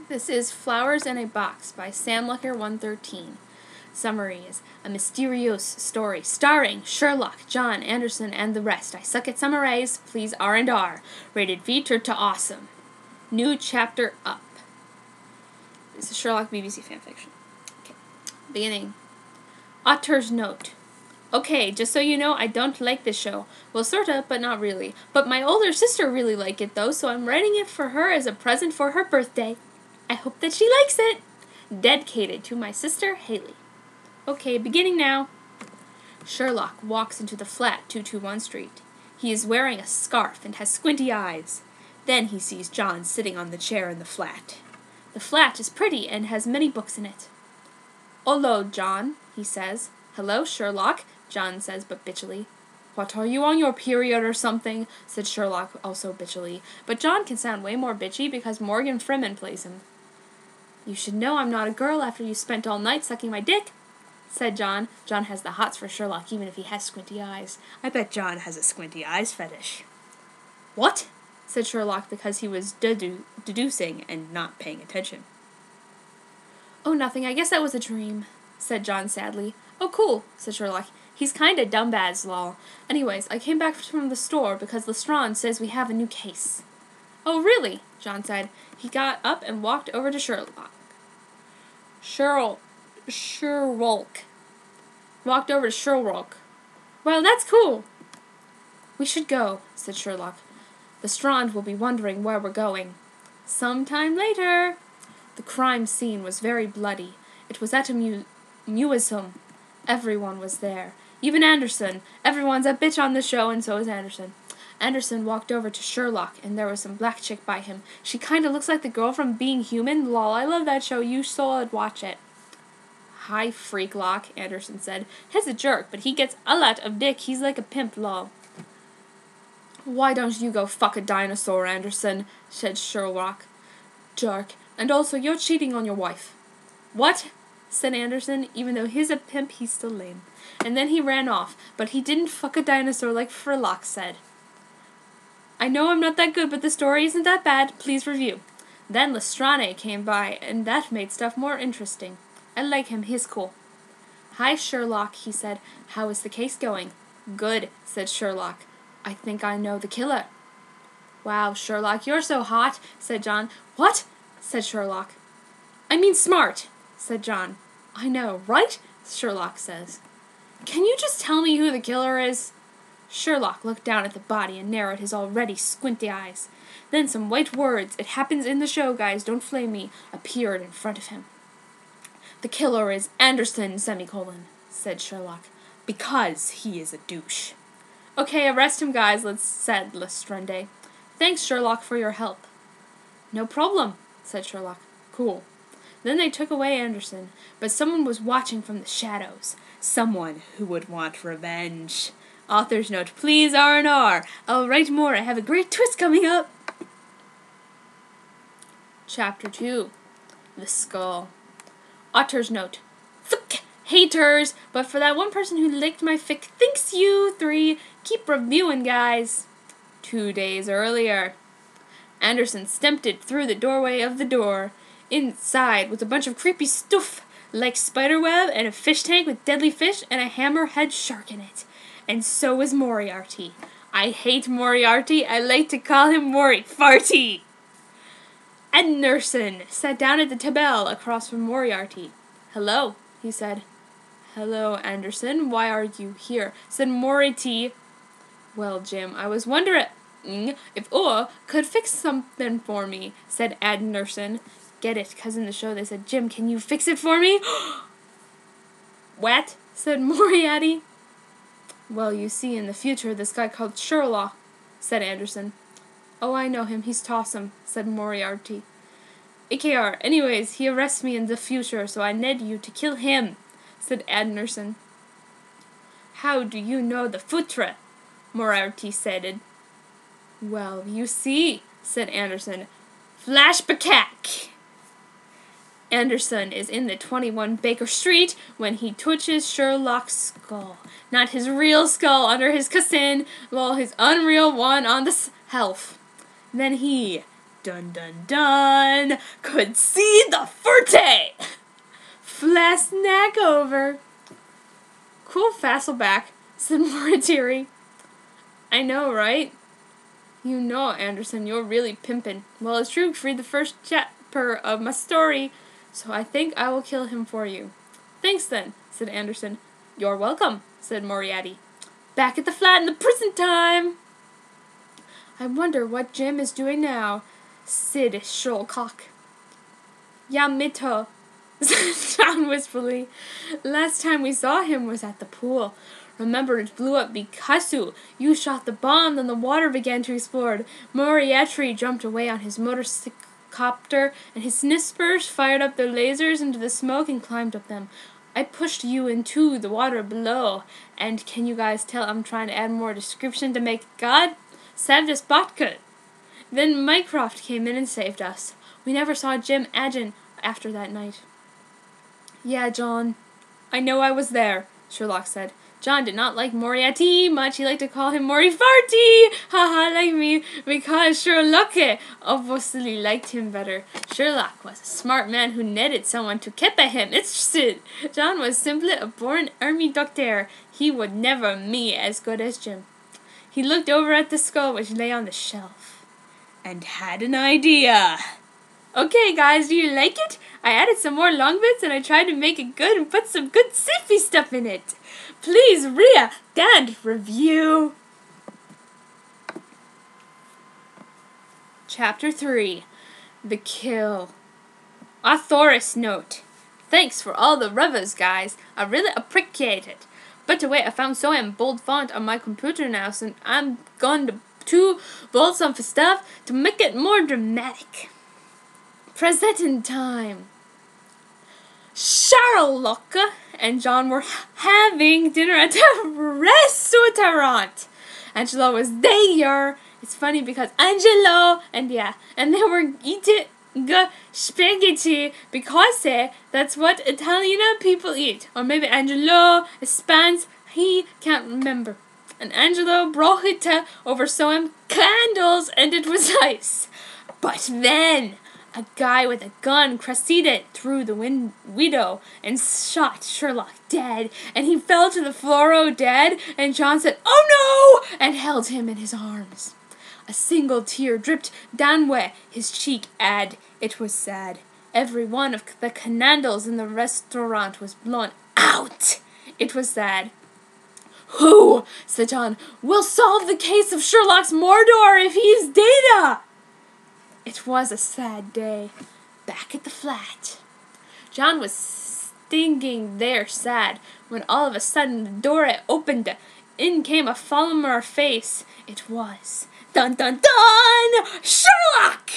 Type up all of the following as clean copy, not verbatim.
This is Flowers in a Box by Sam Lucker 113. Summary is a mysterious story starring Sherlock, John, Anderson, and the rest. I suck at summaries. Please R&R. Rated featured to awesome. New chapter up. This is Sherlock BBC fanfiction. Okay. Beginning. Author's note. Okay, just so you know, I don't like this show. Well, sorta, but not really. But my older sister really liked it, though, so I'm writing it for her as a present for her birthday. I hope that she likes it. Dedicated to my sister, Haley. Okay, beginning now. Sherlock walks into the flat 221 Street. He is wearing a scarf and has squinty eyes. Then he sees John sitting on the chair in the flat. The flat is pretty and has many books in it. "Hullo, John," he says. "Hello, Sherlock," John says, but bitchily. "What, are you on your period or something?" said Sherlock, also bitchily. But John can sound way more bitchy because Morgan Freeman plays him. "You should know I'm not a girl after you spent all night sucking my dick," said John. John has the hots for Sherlock even if he has squinty eyes. I bet John has a squinty eyes fetish. "What?" said Sherlock because he was deducing and not paying attention. "Oh, nothing. I guess that was a dream," said John sadly. "Oh, cool," said Sherlock. "He's kinda dumbass, lol. Anyways, I came back from the store because Lestrade says we have a new case." "Oh, really?" John said. He got up and walked over to Sherlock. Sherlock. Walked over to Sherlock. "Well, that's cool." "We should go," said Sherlock. "Lestrade will be wondering where we're going." Sometime later. The crime scene was very bloody. It was at a museum. Everyone was there. Even Anderson. Everyone's a bitch on the show, and so is Anderson. Anderson walked over to Sherlock, and there was some black chick by him. She kinda looks like the girl from Being Human. Lol, I love that show. You should watch it. "Hi, Freaklock," Anderson said. "He's a jerk, but he gets a lot of dick. He's like a pimp, lol." "Why don't you go fuck a dinosaur, Anderson?" said Sherlock. "Jerk. And also, you're cheating on your wife." "What?" said Anderson. Even though he's a pimp, he's still lame. And then he ran off, but he didn't fuck a dinosaur like Sherlock said. I know I'm not that good, but the story isn't that bad. Please review. Then Lestrade came by, and that made stuff more interesting. I like him. He's cool. "Hi, Sherlock," he said. "How is the case going?" "Good," said Sherlock. "I think I know the killer." "Wow, Sherlock, you're so hot," said John. "What?" said Sherlock. "I mean smart," said John. "I know, right?" Sherlock says. "Can you just tell me who the killer is?" Sherlock looked down at the body and narrowed his already squinty eyes. Then some white words, it happens in the show, guys, don't flame me, appeared in front of him. "The killer is Anderson, semicolon," said Sherlock, "because he is a douche." "Okay, arrest him, guys," said Lestrade. "Thanks, Sherlock, for your help." "No problem," said Sherlock. "Cool." Then they took away Anderson, but someone was watching from the shadows. Someone who would want revenge. Author's note, please R&R. I'll write more. I have a great twist coming up. Chapter 2. The Skull. Author's note. Fuck haters, but for that one person who licked my fic, thanks you three. Keep reviewing, guys. 2 days earlier. Anderson stepped it through the doorway of the door. Inside was a bunch of creepy stuff, like spiderweb and a fish tank with deadly fish and a hammerhead shark in it. And so was Moriarty. I hate Moriarty. I like to call him Mori-Farty. Anderson sat down at the table across from Moriarty. "Hello," he said. "Hello, Anderson. Why are you here?" said Moriarty. "Well, Jim, I was wondering if could fix something for me," said Anderson. Get it, 'cause in the show they said, "Jim, can you fix it for me?" "What?" said Moriarty. "Well, you see, in the future, this guy called Sherlock," said Anderson. "Oh, I know him. He's tossum," said Moriarty. "AKR. Anyways, he arrests me in the future, so I need you to kill him," said Anderson. "How do you know the future?" Moriarty said. "Well, you see," said Anderson. Flashback. Anderson is in the 21 Baker Street when he touches Sherlock's skull. Not his real skull under his cushion, while his unreal one on the shelf. Then he Dun dun dun! Could see the forte! Flash snack over. Cool Fasselback, said Morituri. I know, right? You know, Anderson, you're really pimpin'. Well, it's true, read the first chapter of my story, so I think I will kill him for you. Thanks then, said Anderson. You're welcome, said Moriarty. Back at the flat in the prison time! I wonder what Jim is doing now, said Sherlock. Ja, Mito, said John wistfully. Last time we saw him was at the pool. Remember, it blew up because you shot the bomb, then the water began to explode. Moriarty jumped away on his motorcopter, and his snippers fired up their lasers into the smoke and climbed up them. I pushed you into the water below, and can you guys tell I'm trying to add more description to make God? Saved us Botcut. Then Mycroft came in and saved us. We never saw Jim Agin after that night. Yeah, John. I know I was there, Sherlock said. John did not like Moriarty much. He liked to call him Morifarty, haha, like me, because Sherlock obviously liked him better. Sherlock was a smart man who needed someone to keep him interested. John was simply a born army doctor. He would never be as good as Jim. He looked over at the skull which lay on the shelf, and had an idea. Okay, guys, do you like it? I added some more long bits and I tried to make it good and put some good sci-fi stuff in it. Please read and review. Chapter 3. The Kill. Author's note. Thanks for all the reviews, guys. I really appreciate it. But to wait, I found so in bold font on my computer now, so I'm going to bold some stuff to make it more dramatic. Present time. Sherlock and John were having dinner at a restaurant. Angelo was there. It's funny because Angelo and they were eating spaghetti because that's what Italian people eat. Or maybe Angelo Spans, he can't remember. And Angelo brought it over some candles and it was nice. But then a guy with a gun proceeded through the window and shot Sherlock dead, and he fell to the floor dead, and John said, "Oh no!" and held him in his arms. A single tear dripped down his cheek, and it was sad. Every one of the candles in the restaurant was blown out. It was sad. Who, said John, will solve the case of Sherlock's Mordor if he's Data? It was a sad day. Back at the flat. John was stinging there sad when all of a sudden the door opened. In came a familiar face. It was... Dun dun dun! Sherlock!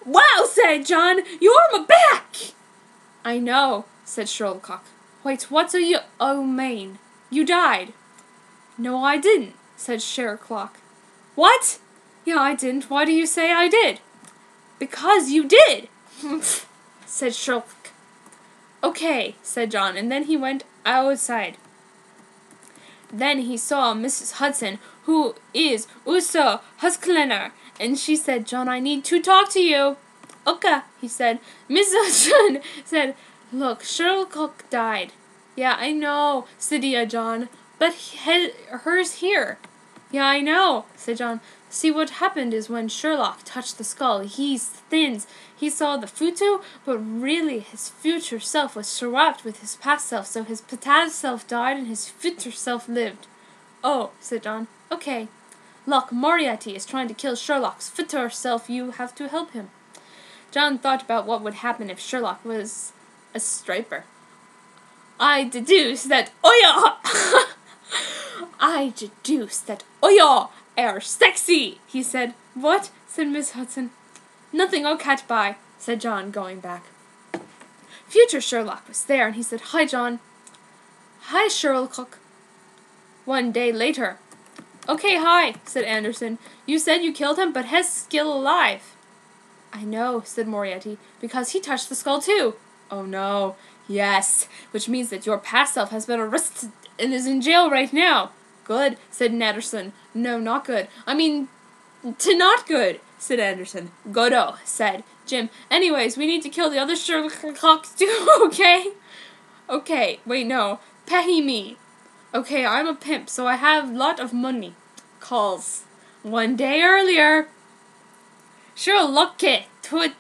Wow, said John, you're back! I know, said Sherlock. Wait, what do you mean? You died. No, I didn't, said Sherlock. What? Yeah, I didn't. Why do you say I did? Because you did, said Sherlock. Okay, said John, and then he went outside. Then he saw Mrs. Hudson, who is also Husklener, and she said, John, I need to talk to you. Okay, he said. Mrs. Hudson said, look, Sherlock died. Yeah, I know, said John, but hers here. Yeah, I know, said John. See, what happened is when Sherlock touched the skull, he thins. He saw the future, but really his future self was swapped with his past self, so his past self died and his future self lived. Oh, said John. Okay. Look, Moriarty is trying to kill Sherlock's future self. You have to help him. John thought about what would happen if Sherlock was a striper. I deduce that Oyo are sexy, he said. What? Said Miss Hudson. Nothing, oh cat bye, said John, going back. Future Sherlock was there, and he said, Hi, John. Hi, Sherlock. 1 day later. Okay, hi, said Anderson. You said you killed him, but he's still alive. I know, said Moriarty, because he touched the skull too. Oh no. Yes, which means that your past self has been arrested and is in jail right now. Good, said Anderson. No, not good. I mean, not good, said Anderson. Godot, said Jim. Anyways, we need to kill the other Sherlocks too, okay? Okay, wait, no. Pay me. Okay, I'm a pimp, so I have lot of money. Calls. 1 day earlier. Sherlock twitched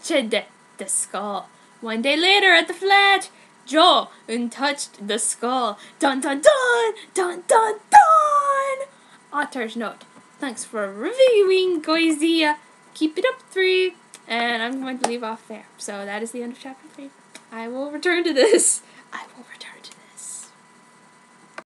the skull. 1 day later at the flat, Joe untouched the skull. Dun dun dun! Dun dun dun! Author's note. Thanks for reviewing, Goizia. Keep it up, 3. And I'm going to leave off there. So that is the end of chapter 3. I will return to this. I will